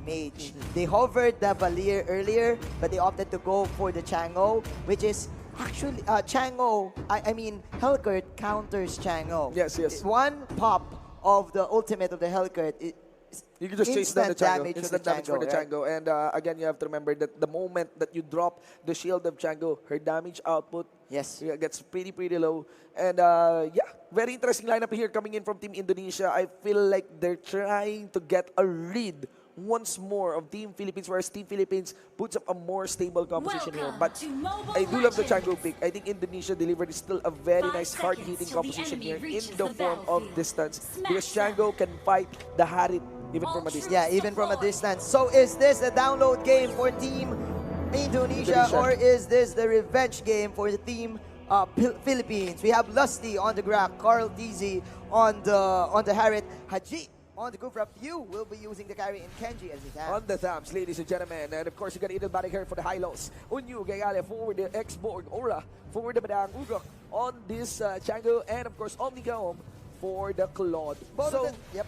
mage. They hovered the Valir earlier, but they opted to go for the Chango, which is actually Chango. I mean, Hellcurt counters Chango. Yes, yes. One pop of the ultimate of the Hellcurt. You can just chase down the Chango. Instant damage for the right? Chango. And again, you have to remember that the moment that you drop the shield of Chango, her damage output gets pretty low. And yeah, very interesting lineup here coming in from Team Indonesia. I feel like they're trying to get a read once more of Team Philippines, whereas Team Philippines puts up a more stable composition here. But I do love the Chango pick. I think Indonesia delivered still a very nice hard-hitting composition here in the form of distance. Because Chango can fight the Harit even from a distance. Yeah, even from a distance. So is this a download game for Team Indonesia, or is this the revenge game for the Team Philippines? We have Lusty on the Grak, Carl TZ on the Harit, Haji on the Kufra. Few will be using the carry in Kenji as his hand. On the thumbs, ladies and gentlemen. And of course, you got Idelbatic here for the high lows. Unyu, Gagale for the X-Borg, Aura for the Badang Ugok on this Chango, and of course, Omnicom for the Claude.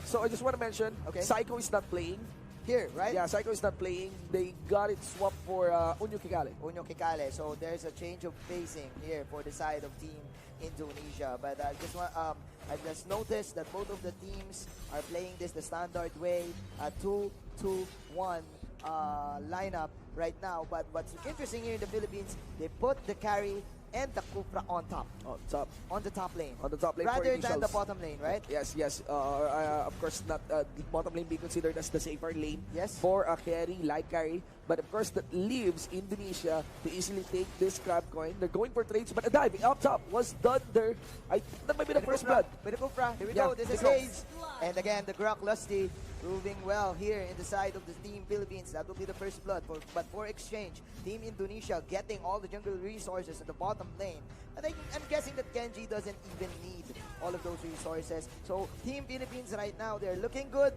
So I just want to mention, Psycho is not playing. Here, right? Yeah, Psycho is not playing. They got it swapped for Unyu Kikale. Unyu Kikale. So there's a change of facing here for the side of Team Indonesia. But I just noticed that both of the teams are playing this the standard way, 2-2-1 lineup right now. But what's interesting here in the Philippines, they put the carry and the Kufra on top. On the top lane. On the top lane rather than the bottom lane, right? Yes. Of course, not the bottom lane being considered as the safer lane for a carry, light carry. But of course, that leaves Indonesia to easily take this crab coin. They're going for trades, but a diving up top was done there. That might be the first blood. With the Kufra, here we go. This is Hayes. And again, the Grak Lusty proving well here in the side of the Team Philippines. That will be the first blood. But for exchange, Team Indonesia getting all the jungle resources in the bottom lane. I'm guessing that Kenji doesn't even need all of those resources. So Team Philippines right now, they're looking good.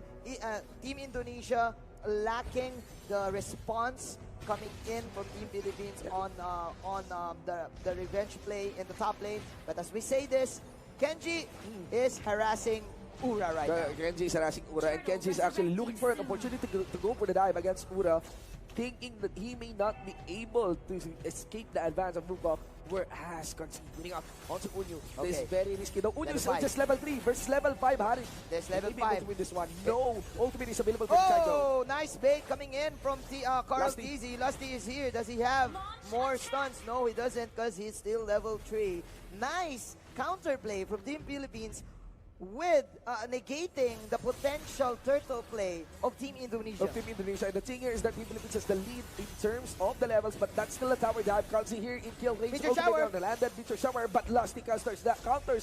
Team Indonesia lacking the response coming in from Team Philippines on the revenge play in the top lane. But as we say this, Kenji is harassing Ura right now. Kenji is harassing Ura, and Kenji is actually looking for an opportunity to go for the dive against Ura, thinking that he may not be able to escape the advance of Mukok, whereas continuing up onto Unyu. This is very risky. Though Unyu is just level 3 versus level 5 Harit. There's level 5. To win this one. No ultimate is available for Chango. Oh, nice bait coming in from Carl TZ. Lusty is here. Does he have more stuns? No, he doesn't, because he's still level 3. Nice counterplay from Team Philippines, with negating the potential turtle play of Team Indonesia. The thing here is that Team Philippines has the lead in terms of the levels, but that's still a tower dive. Kalsi here in kill range. Meteor shower. The landed Meteor shower, but Lusty counters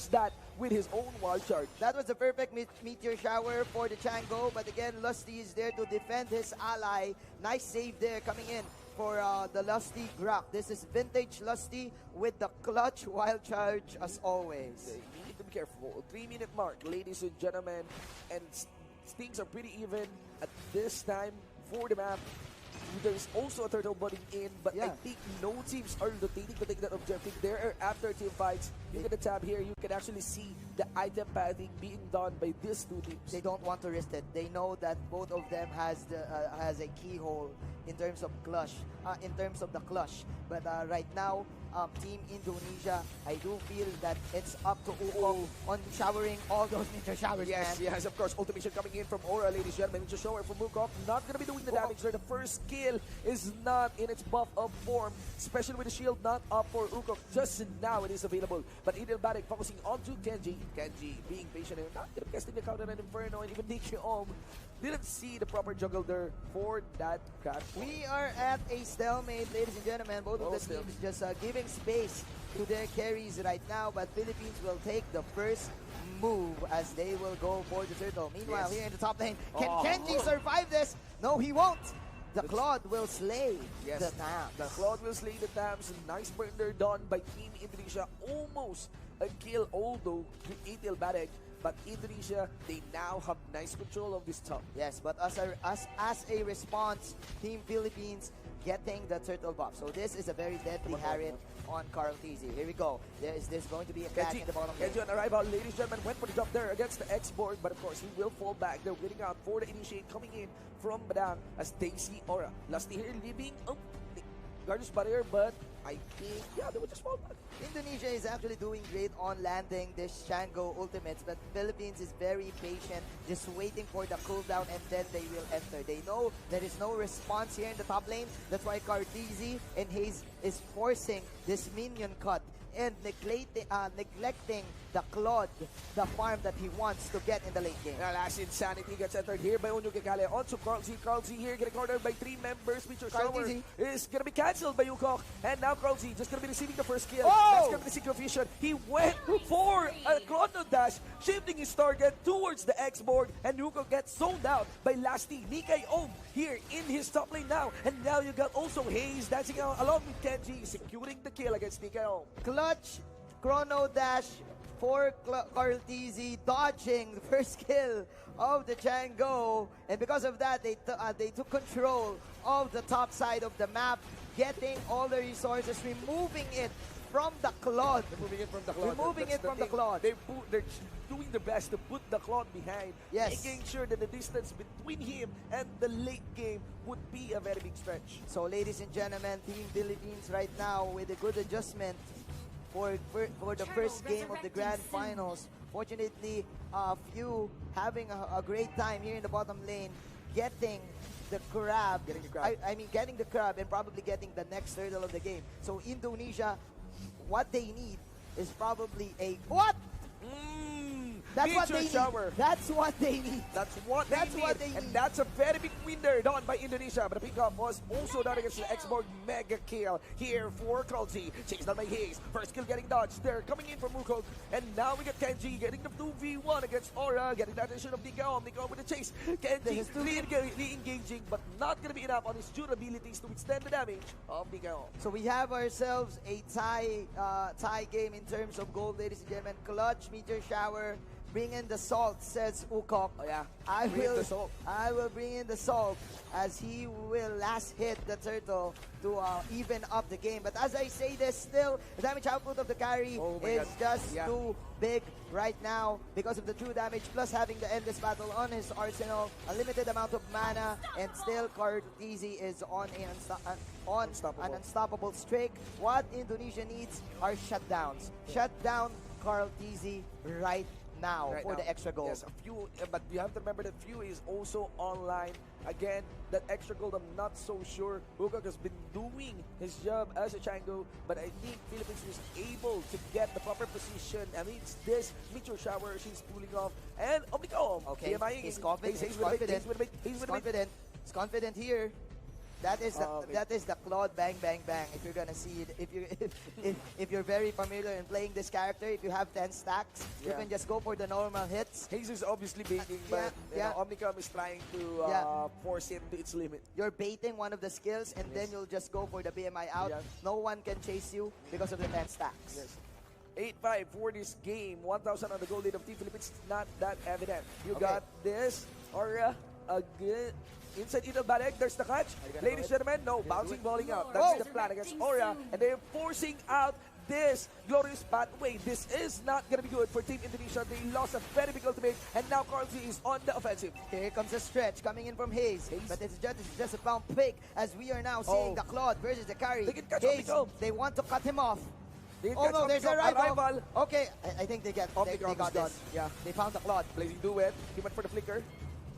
that with his own wall charge. That was the perfect Meteor shower for the Chango, but again, Lusty is there to defend his ally. Nice save there coming in for the Lusty Grak. This is vintage Lusty with the clutch wild charge as always. To be careful. 3-minute mark, ladies and gentlemen, and things are pretty even at this time for the map. There's also a turtle budding in, but I think no teams are rotating to take that objective. There are after team fights. Look at the tab here. You can actually see the item pathing being done by these two teams. They don't want to risk it. They know that both of them has a keyhole in terms of clutch, But right now, Team Indonesia, I do feel that it's up to Ukong on showering all those meteor showers. Yes, of course. Ultimation coming in from Aura, ladies and gentlemen. Meteor shower from Ukong. Not going to be doing the damage there. The first kill is not in its buff up form, especially with the shield not up for Ukong. Just now it is available. But Idelbatic focusing onto Kenji. Kenji being patient and not casting the counter and Inferno, and even Nikiom didn't see the proper juggle there for that cat. We are at a stalemate, ladies and gentlemen. Both of the teams just giving space to their carries right now, but Philippines will take the first move as they will go for the turtle. Meanwhile, here in the top lane, can Kenji survive this? No, he won't. The Claude will slay the Tams. The Claude will slay the Tams. Nice burn there done by Team Indonesia. Almost a kill, although with Idelbatic but Indonesia, they now have nice control of this top. Yes, but as a response, Team Philippines getting the turtle buff. So this is a very deadly Harriet on Carl TZ. Here we go. There's going to be a catch in the bottom lane. Kenji on arrival, ladies and gentlemen, went for the jump there against the X-Borg, but of course he will fall back. They're winning out for the initiate coming in from Badang as Daisy Aura. Lusty here leaving Guardian's barrier, but I think, yeah, they will just fall back. Indonesia is actually doing great on landing this Shango ultimates, but Philippines is very patient, just waiting for the cooldown and then they will enter. They know there is no response here in the top lane. That's why Cartezy and Hayes is forcing this minion cut and neglecting the Claude, the farm that he wants to get in the late game. Last Insanity gets entered here by Onyo Kekale. On to Carl Z. Carl Z here getting cornered by 3 members. Feature Shower is going to be cancelled by Yukok. And now Carl Z just going to be receiving the first kill. Oh! That's going to be the Synchrofusion. He went for a Chrono Dash, shifting his target towards the X-Borg. And Yukok gets zoned out by Lasty. Nikkei Om here in his top lane now. And now you got also Hayes dancing out along with Kenji, securing the kill against Nikkei Om. Clutch Chrono Dash for Carl TZ, dodging the first kill of the Django, and because of that they took control of the top side of the map, getting all the resources, removing it from the Claude. Removing it from the Claude. Removing it from the Claude. They're doing their best to put the Claude behind, yes, making sure that the distance between him and the late game would be a very big stretch. So ladies and gentlemen, Team Philippines right now with a good adjustment for the first game of the Grand Finals. Fortunately, Few having a great time here in the bottom lane, getting the crab. I mean, getting the crab and probably getting the next turtle of the game. So Indonesia, what they need is probably a what? That's what they need. That's what they need. That's what they need. And that's a very big win there done by Indonesia. But the pickup was also done against the X-Borg mega kill here for Kralzi. Chased down by Hayes. First kill getting dodged there. Coming in from Wukong. And now we got Kenji getting the 2v1 against Aura. Getting the attention of Nikkei. Nikkei with the chase. Kenji re-engaging, but not going to be enough on his durabilities to withstand the damage of Nikkei. So we have ourselves a tie game in terms of gold, ladies and gentlemen. Clutch, Meteor Shower. Bring in the salt, says Wukong. Oh yeah, I will bring in the salt as he will last hit the turtle to even up the game. But as I say this, still the damage output of the carry is just too big right now because of the true damage, plus having the endless battle on his arsenal, a limited amount of mana, and still Cartezy is on an unstoppable streak. What Indonesia needs are shutdowns. Shut down Cartezy right now for the extra gold. Yes, but you have to remember that Few is also online. Again, that extra gold, I'm not so sure. Wukong has been doing his job as a Chango, but I think Philippines was able to get the proper position. I mean, it's this Meteor Shower she's pulling off. And Omnicom. Okay, he's confident. He's confident here. That is the Claude bang bang bang. If you're gonna see it, if you're very familiar in playing this character, if you have 10 stacks, you can just go for the normal hits. Hayes is obviously baiting, but Omnicom is trying to force him to its limit. You're baiting one of the skills, and then you'll just go for the BMI out. No one can chase you because of the 10 stacks. 8-5 for this game. 1,000 on the goal lead of Team Philippines. Not that evident. You got this, Aura, a good. Inside Idol Barek, there's the catch. Ladies and gentlemen, no, bouncing, balling out. That's the plan against Aura. And they're forcing out this glorious pathway. This is not going to be good for Team Indonesia. They lost a very big ultimate. And now Carlzy is on the offensive. Here comes a stretch coming in from Hayes. But it's just a pump pick as we are now seeing the Claude versus the carry. They can catch Hayes, they want to cut him off. Oh no, there's a rival. Okay, I think they got this. Yeah, they found the Claude. Blazing duet. He went for the flicker.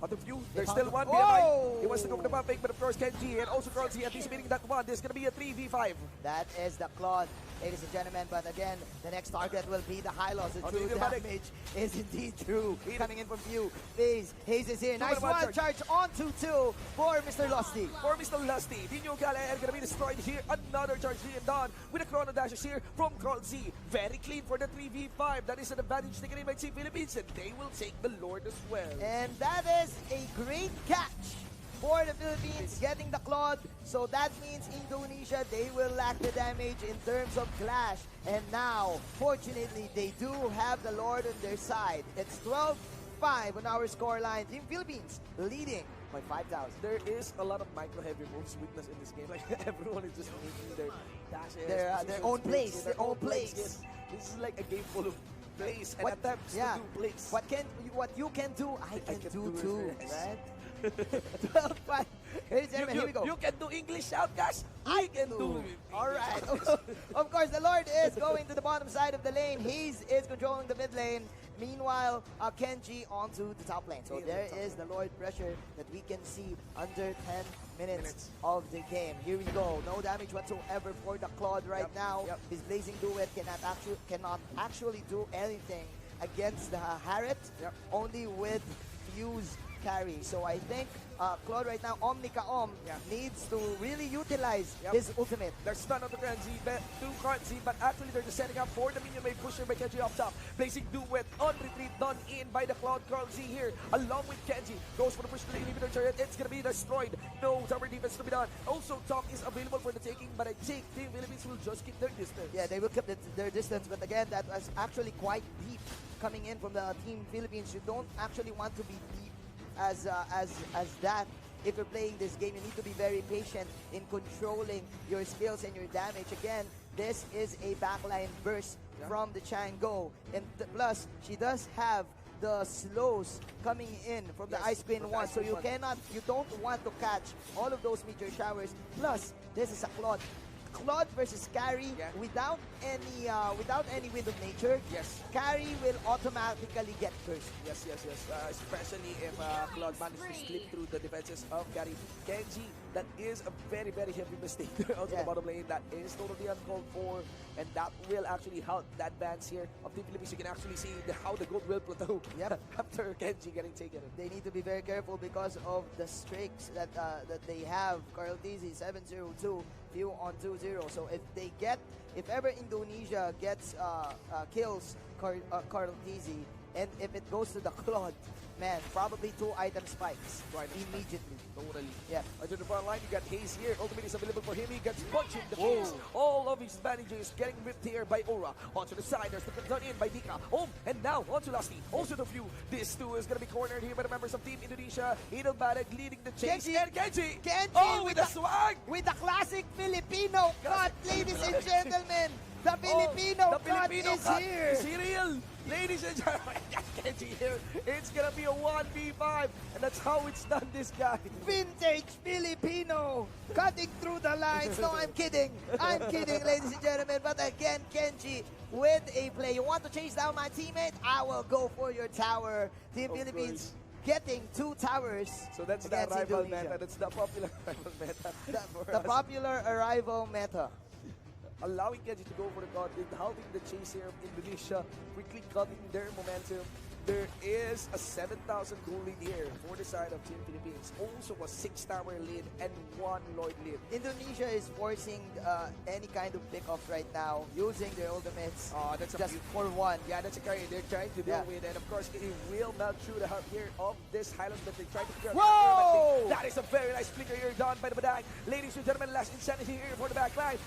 On the view, there's still one BMI. He wants to go for the bumping, but of course Kenji and also Carlzy anticipating that one. There's going to be a 3v5. That is the Claude, ladies and gentlemen. But again, the next target will be the high loss. The true damage is indeed true. Coming in from Few. Hayes is here. Nice one charge on 2-2 for Mr. Lusty. For Mr. Lusty. Dino Gale are going to be destroyed here. Another charge being done with a Chrono Dashes here from Carlzy. Very clean for the 3v5. That is an advantage taken in by Team Philippines, and they will take the Lord as well. And that is a great catch for the Philippines, getting the Claude. So that means Indonesia, they will lack the damage in terms of clash. And now, fortunately, they do have the Lord on their side. It's 12-5 on our scoreline. Team Philippines leading by 5,000. There is a lot of micro-heavy moves witnessed in this game. Like everyone is just making their dashes, Their own plays. Their own plays. Yes. This is like a game full of plays and attempts to do plays. What you can do, I can do too, yes. right? 12-5. Ladies and gentlemen, here we go. You can do English shoutcast. I can do it. All right. Of course, the Lord is going to the bottom side of the lane. He is controlling the mid lane. Meanwhile, Kenji onto the top lane. So there is the Lord pressure that we can see under 10 minutes of the game. Here we go. No damage whatsoever for the Claude right now. His Blazing Duet cannot actually do anything against the Harriet. Only with Fuse carry. So I think Claude right now, Omnica needs to really utilize his ultimate. They're stunned on the Kenji, but actually they're just setting up for the minion wave pusher by Kenji up top. Blazing Duet on retreat done in by the Claude. Carl Z here along with Kenji. Goes for the push to the inhibitor chariot. It's gonna be destroyed. No tower defense to be done. Also, Talk is available for the taking, but I think Team Philippines will just keep their distance. Yeah, they will keep their distance, but again, that was actually quite deep coming in from the Team Philippines. You don't actually want to be deep as that. If you're playing this game, you need to be very patient in controlling your skills and your damage. Again, this is a backline burst from the Chango, and plus she does have the slows coming in from the Ice Queen 1, so you don't want to catch all of those meteor showers. Plus, this is a Claude versus Carry without any Wind of Nature. Yes. Carry will automatically get cursed. Yes. Especially if Claude manages to slip through the defenses of Carry. Kenji, that is a very, very heavy mistake out of the bottom lane. That is totally uncalled for, and that will actually help the advance here of Team Philippines. You can actually see how the gold will plateau after Kenji getting taken. They need to be very careful because of the streaks that they have. Carl Dizzy 7-0-2. Few on 2-0. So if ever Indonesia gets kills Carl Dizzy, and if it goes to the Claude, man, probably 2 item spikes immediately. Totally. Yeah. Onto the front line, you got Hayes here. Ultimate is available for him. He gets punched in the face. All of his advantages getting ripped here by Aura. Onto the side, there's the done in by Dika. And now onto Lusty. Also the few. This too is going to be cornered here by the members of Team Indonesia. Edelbadag leading the chase. Kenji with the swag! With the classic Filipino cut, ladies and gentlemen. The Filipino cut is here. Is he real? Ladies and gentlemen, Kenji here. It's gonna be a 1v5, and that's how it's done, this guy. Vintage Filipino cutting through the lines. No, I'm kidding. I'm kidding, ladies and gentlemen. But again, Kenji with a play. You want to chase down my teammate? I will go for your tower. Team Philippines getting 2 towers. So that's the arrival meta. That's the popular arrival meta. The popular arrival meta. Allowing Kenji to go for the cut, halting the chase here of Indonesia, quickly cutting their momentum. There is a 7,000 gold lead here for the side of Team Philippines. Also a 6-tower lead and 1 Lloyd lead. Indonesia is forcing any kind of pick-off right now, using their ultimates that's just for 1. Yeah, that's a carry they're trying to deal with. And of course, it will melt through the heart here of this Highlands, but they try to figure out. Whoa! That is a very nice flicker here done by the Badang. Ladies and gentlemen, last insanity here for the back line.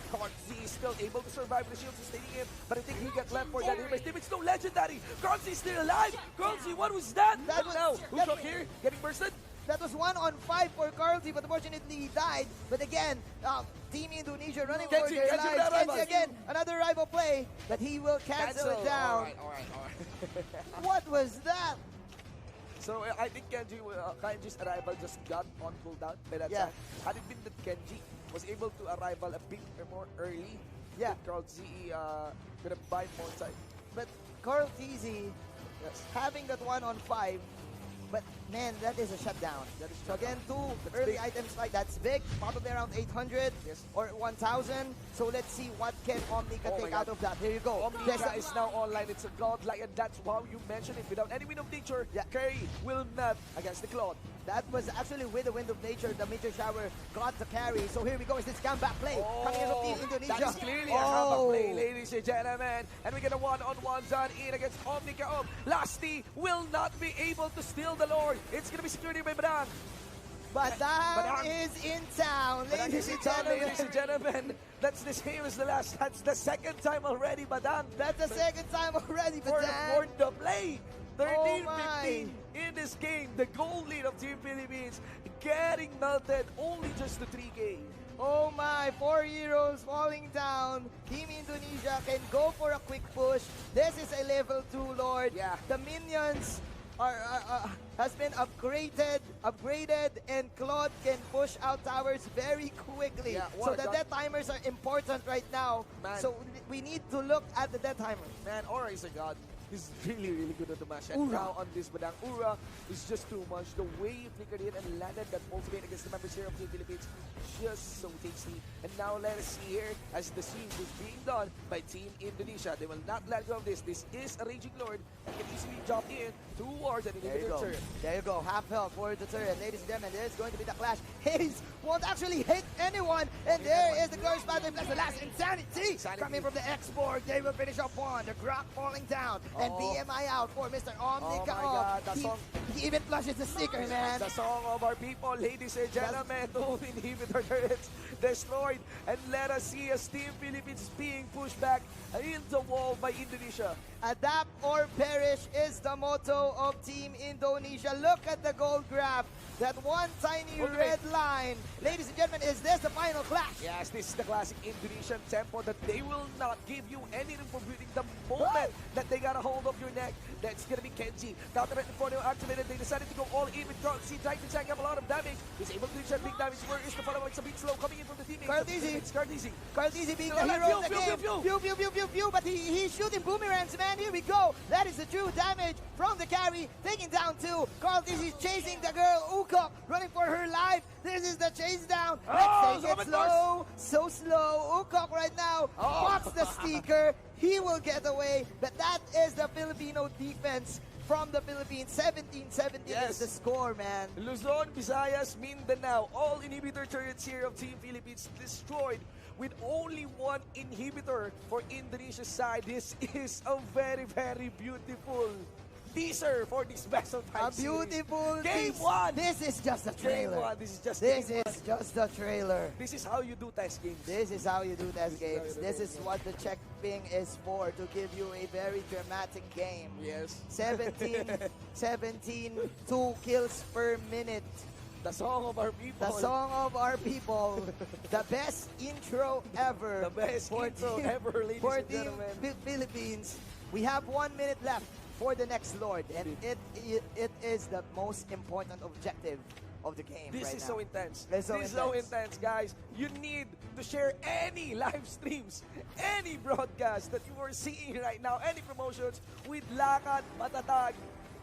Z is still able to survive with the shield sustaining him, but I think he got left for that. It's no legendary. Z still alive. Carlzy, what was that? Who's up here? Getting bursted? That was 1-on-5 for Carlzy, but unfortunately he died. But again, Team Indonesia running for their lives. Kenji again, another rival play, but he will cancel it down. All right. What was that? So I think Kenji's arrival just got on cooldown by that time. Had it been that Kenji was able to arrival a bit more early, Carlzy gonna buy more time. But Carl Dizzy having that 1-on-5, but man, that is a shutdown. So again, 2 early items like that's big, probably around 800 or 1,000. So let's see what can Omnica take out of that. Here you go. Omnica is now online. It's a godlike, and that's how you mentioned it. Without any Wind of Nature, Curry will map against the Claude. That was actually with the Wind of Nature, the meteor shower got the carry. So here we go, is this comeback play coming in from Team Indonesia. That is clearly a comeback play, ladies and gentlemen. And we get a 1-on-1 done in against Omnica. Lusty will not be able to steal the Lord. It's going to be secured by Badang. Badang is in town, ladies and gentlemen. Ladies and gentlemen, that's the same as the last. That's the second time already, Badang. That's the second time already, For Badang. the play. 13-15 my. in this game. The goal lead of Team Philippines getting melted only just to 3K. Oh my, 4 heroes falling down. Team Indonesia can go for a quick push. This is a level 2 Lord. Yeah. The minions has been upgraded, and Claude can push out towers very quickly. Yeah, so the death timers are important right now. Man. So we need to look at the death timers. Man, Aura is a god. He's really, really good at the mash. And now on this Badang, Ura is just too much. The way he flickered it and landed that ultimate against the members here of Team Philippines, just so tasty. And now let us see here as the siege is being done by Team Indonesia. They will not let go of this. This is a Raging Lord and can easily jump in towards an inhibitor turret. There you go. Half health for the turret. Ladies and gentlemen, there's going to be the clash. Haze won't actually hit anyone. And there is the Glorious Battle. That's the last Insanity coming from the X-Borg. They will finish off one. The Grok falling down. And BMI out for Mr. Onic. Oh my God, the song. He even flushes the sticker, man. The song of our people, ladies and gentlemen. Two inhibitor turrets destroyed. And let us see as Team Philippines is being pushed back in the wall by Indonesia. Adapt or perish is the motto of Team Indonesia. Look at the gold graph. That one tiny red line. Ladies and gentlemen, is this the final clash? Yes, this is the classic Indonesian tempo that they will not give you any room for breathing the moment that they got a hold of your neck. That's going to be Kenji. Counter right in front of activated. They decided to go all in with Carlsy, trying to tank up a lot of damage. He's able to reach that big damage. Where is the follow-up? It's a bit slow coming in from the teammates. Carlsy being the hero of the game. Pew, but he's shooting boomerangs, man. Here we go. That is the true damage from the carry. Taking down two. Carlsy chasing the girl. Ukok running for her life. This is the chase down. Let's take it slow. So slow. Ukok right now pops the sticker. He will get away. But that is the Filipino defense from the Philippines. 17-17 is the score, man. Luzon, Visayas, Mindanao. All inhibitor turrets here of Team Philippines destroyed with only one inhibitor for Indonesia's side. This is a very, very beautiful teaser for this best of 5 series. A beautiful Game 1. This is just a trailer. Game 1. This is just the trailer. This is how you do test games. This is how you do test games. This is what the check ping is for, to give you a very dramatic game. Yes. 17, 2 kills per minute. The song of our people. The song of our people. The best intro ever. The best intro ever, ladies and gentlemen. For Team Philippines. We have 1 minute left for the next Lord, and it is the most important objective of the game. This right is now. so intense. This is so intense, guys. You need to share any live streams, any broadcast that you are seeing right now, any promotions with Lakad, Matatag,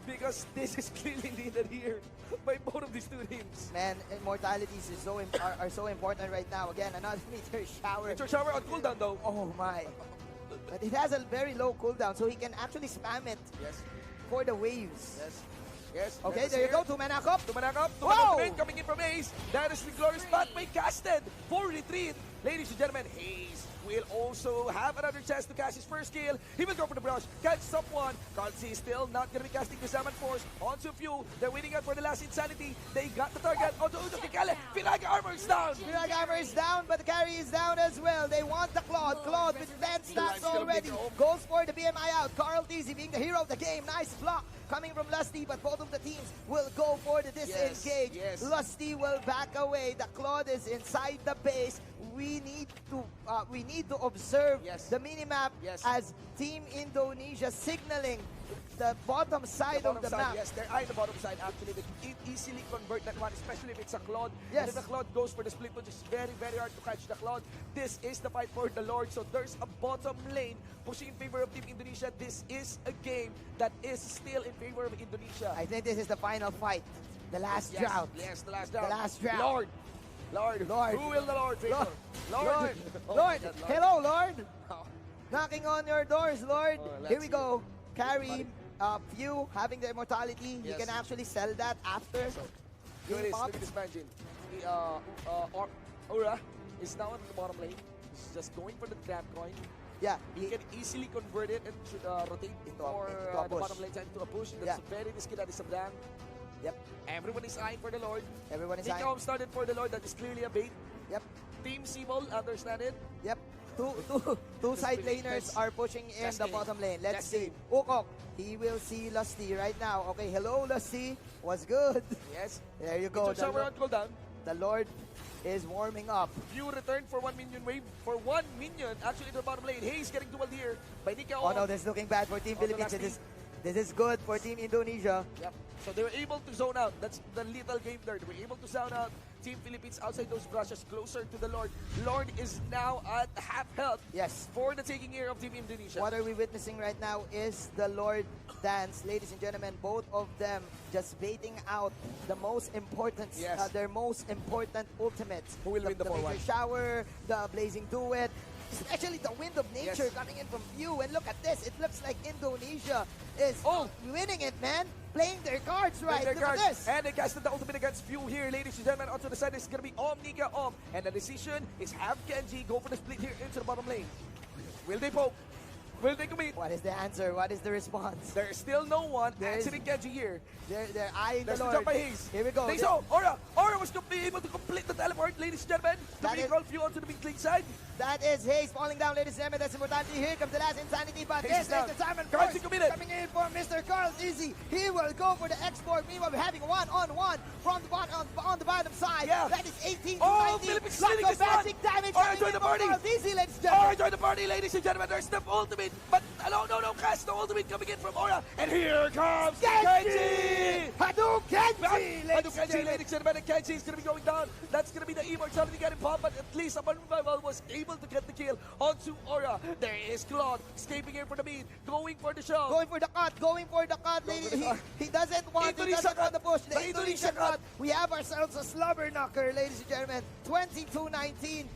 because this is clearly needed here by both of these two teams. Man, immortalities is are so important right now. Again, another meteor shower. Meteor shower on cooldown though. Oh my. But it has a very low cooldown, so he can actually spam it for the waves. Yes. Okay, there you go. 2-mana up. 2-mana up. 2-mana ultimate coming in from Ace. That is the glorious pathway casted for retreat. Ladies and gentlemen, Hayes will also have another chance to cast his first kill. He will go for the brush, catch someone. Kalsi still not going to be casting the Salmon Force onto Few. They're waiting out for the last Insanity. They got the target onto Udo Kikale. Finaga armor is down. Finaga armor is down, but the carry is down as well. They want the Claude. Claude with 10 stacks already. Goes for the BMI out. Carl Dizzy being the hero of the game. Nice block coming from Lusty, but both of the teams will go for the disengage. Lusty will back away. The Claude is inside the base. We need to observe the minimap as Team Indonesia signaling the bottom side of the map. Yes, they're eyeing the bottom side actually. They can easily convert that one, especially if it's a Claude. Yes. And if the Claude goes for the split, which is very, very hard to catch the Claude. This is the fight for the Lord. So there's a bottom lane pushing in favor of Team Indonesia. This is a game that is still in favor of Indonesia. I think this is the final fight. The last drought. Yes, the last drought. The last drought. Lord. Who will the Lord favor? Lord. Oh, Lord. God, Hello, Lord. Knocking on your doors, Lord. Here we go. Carry Few having the immortality. He can actually sell that after. Look at this engine. Aura is now on the bottom lane. He's just going for the trap coin. Yeah, he can easily convert it and should rotate into for a the bottom lane side into a push. That's very risky. That is a brand. Yep. Everyone is eyeing for the Lord. Everyone is eyeing. Nico started for the Lord. That is clearly a bait. Yep. Team Sibol, understand it? Yep. Two side laners are pushing in the bottom lane. Let's see. Ukok, he will see Lusty right now. Okay, hello Lusty. What's good? Yes. There you go. Shower on cooldown. The Lord is warming up. Few return for 1 minion wave. For 1 minion, actually to the bottom lane. Hayes getting dueled here by Nika. Oh no, this is looking bad for Team Philippines. This is good for Team Indonesia. Yep. So they were able to zone out. That's the little game there. They were able to zone out Team Philippines outside those brushes, closer to the Lord. Lord is now at half health. Yes. For the taking here of Team Indonesia. What are we witnessing right now is the Lord dance, ladies and gentlemen. Both of them just baiting out the most important, their most important ultimates. Who will win the Major Shower, the Blazing Duet, especially the Wind of Nature coming in from View. And look at this, it looks like Indonesia is winning it, man. Playing their cards right. Look at this. And they casted the ultimate against View here, ladies and gentlemen. Onto the side is going to be Nika. And the decision is have Genji go for the split here into the bottom lane. Will they poke? Will they commit? What is the answer? What is the response? There's still no one answering Genji here. They're eyeing the Lord. Jump by Hayes. Here we go. They saw Aura. Aura was able to complete the teleport, ladies and gentlemen. To recall View onto the mid lane side. That is Hayes falling down, ladies and gentlemen. That's important. Here comes the last insanity, but this is the Simon Force coming in for Mr. Carl Easy. He will go for the export. Meanwhile, we're having one-on-one from the bottom on the bottom side. Yeah. That is 18 to 19. Philippines Lots of magic damage coming in from Carl Easy, ladies and gentlemen. Aura join the party, ladies and gentlemen. There's the ultimate, but no, cast the ultimate coming in from Aura. And here comes Genji! Hadouken! Hadouken, ladies and gentlemen. And Genji is going to be going down. That's going to be the immortality getting popped, but at least Upon Revival was able to get the kill onto Aura. There is Claude escaping here for the mid, going for the shove. Going for the cut, he doesn't want the push. The Indonesia cut. We have ourselves a slobber knocker, ladies and gentlemen. 22-19.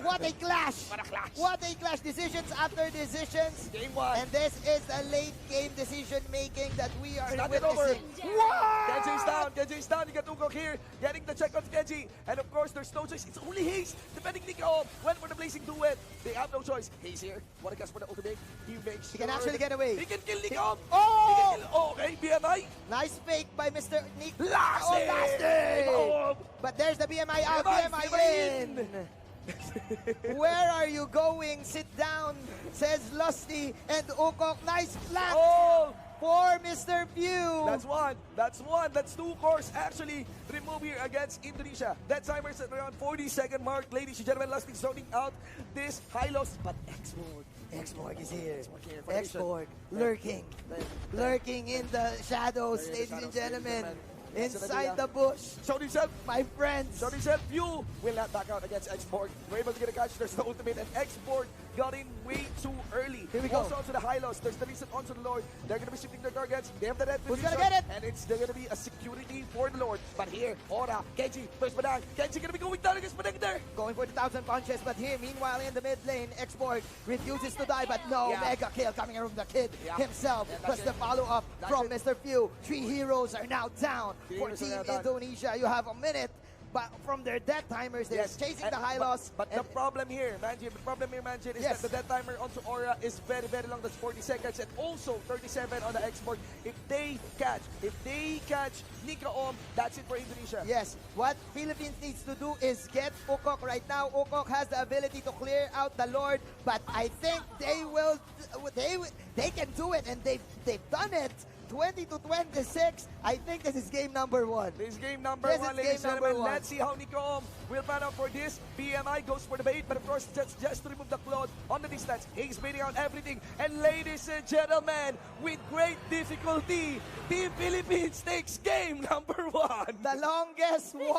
What a clash! What a clash! What a clash! Decisions after decisions. Game 1. And this is the late game decision making that we are witnessing. Over. What? Genji is down. You got Ukok here, getting the check on Genji. And of course, there's no choice. It's only Hayes defending Nika. Went for the Blazing Duet. They have no choice. Hayes here. What a cast for the ultimate. He makes He can actually get away. He can kill Nika. Okay, BMI. Nice fake by Mr. Nick. Lasting! But there's the BMI out. BMI in. Where are you going? Sit down, says Lusty. And Ukok, nice flank for Mr. View. That's one. That's 2 cores actually remove here against Indonesia. That timer's at around 40-second mark. Ladies and gentlemen, Lusty zoning out this high loss. But X-Morg is here. X-Morg lurking in the shadows, ladies and gentlemen. Inside the bush. Showed himself, my friends. Showed himself. View will not back out against X-Borg. We're able to get a catch. There's the ultimate, and X-Borg got in way too early. Here we go. Also onto the high loss. There's the reason onto the Lord. They're going to be shifting their targets. They have the red. Who's going to get it? And it's going to be a security for the Lord. But here, Aura, Genji, first Padang. Genji going to be going down against Padang there. Going for the 1,000 punches, but here, meanwhile, in the mid lane, X-Borg refuses to die, but no, mega kill coming from the kid himself. Plus the follow-up from Mr. Few. 3 heroes are now down for Team Indonesia. You have a minute, but from their death timers, they're chasing the high loss. But the problem here, Manjin, is that the death timer onto Aura is very, very long. That's 40 seconds, and also 37 on the export. If they catch Nika, that's it for Indonesia. Yes, what Philippines needs to do is get Ukok right now. Ukok has the ability to clear out the Lord, but I think they can do it, and they've done it. 20-26. I think this is game number 1. This is game number 1, ladies and gentlemen. Let's see how Nika will pan out for this. BMI goes for the bait, but of course, just to remove the cloud on the distance. He's baiting out everything. And ladies and gentlemen, with great difficulty, Team Philippines takes game number 1. The longest one.